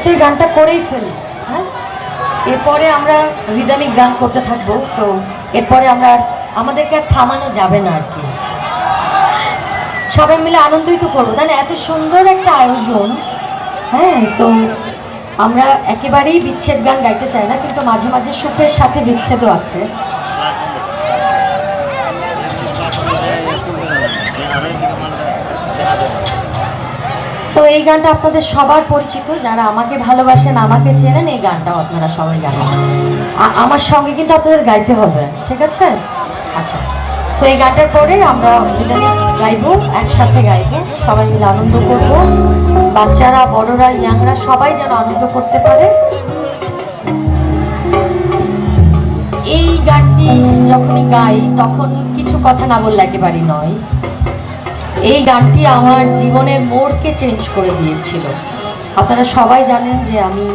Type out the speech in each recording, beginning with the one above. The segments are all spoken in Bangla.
সেই গানটা করেই ফেলি। হ্যাঁ, এরপরে আমরা রিদমিক গান করতে থাকবো। সো এরপরে আমরা আমাদেরকে আর থামানো যাবে না আর কি, সবাই মিলে আনন্দই তো করবো, তাই না? এত সুন্দর একটা আয়োজন। হ্যাঁ, তো আমরা একেবারেই বিচ্ছেদ গান গাইতে চাই না, কিন্তু মাঝে মাঝে সুখের সাথে বিচ্ছেদও আছে। তো এই গানটা আপনাদের সবার পরিচিত, যারা আমাকে ভালোবাসেন, আমাকে চেনেন, এই গানটাও আপনারা সবাই জানেন। আমার সঙ্গে কিন্তু আপনাদের গাইতে হবে, ঠিক আছে? আচ্ছা, তো এই গানটার পরে আমরা গাইবো, একসাথে গাইবো, সবাই মিলে আনন্দ করব। বাচ্চারা, বড়রা, ইয়াংরা সবাই যেন আনন্দ করতে পারে। এই গানটি যখনই গাই তখন কিছু কথা না বললে একেবারেই নয়। এই গানটি আমার জীবনের মোড়কে চেঞ্জ করে দিয়েছিল। আপনারা সবাই জানেন যে আমি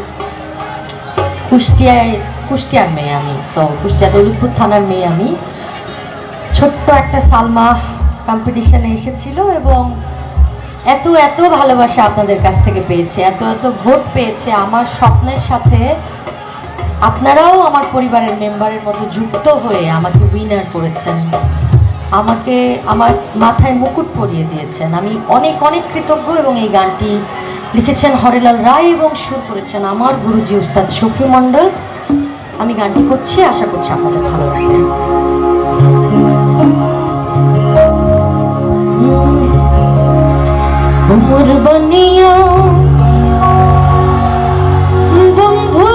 কুষ্টিয়ার মেয়ে, আমি কুষ্টিয়া দৌলতপুর থানার মেয়ে। আমি ছোট্ট একটা সালমা কম্পিটিশনে এসেছিল এবং এত এত ভালোবাসা আপনাদের কাছ থেকে পেয়েছে, এত এত ভোট পেয়েছে। আমার স্বপ্নের সাথে আপনারাও আমার পরিবারের মেম্বারের মতো যুক্ত হয়ে আমাকে উইনার করেছেন, আমাকে আমার মাথায় মুকুট পরিয়ে দিয়েছেন। আমি অনেক অনেক কৃতজ্ঞ। এবং এই গানটি লিখেছেন হরিলাল রায় এবং সুর করেছেন আমার গুরুজি উস্তাদ শফি মণ্ডল। আমি গানটি করছি, আশা করছি আপনাদের ভালো লাগবে। উমর বানিয়া বন্ধু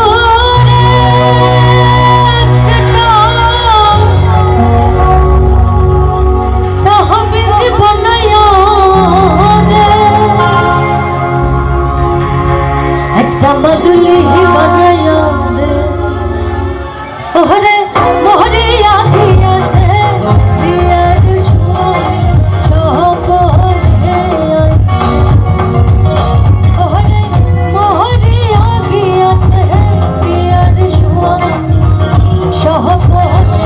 একটা মধুলি বানায়া দে, ওহরে মোহরে আগিয়াছে বিয়ার সহপনে, ওহরে মোহরে আগিয়াছে বিয়ার সহপনে।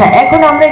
আচ্ছা, এখন আমরা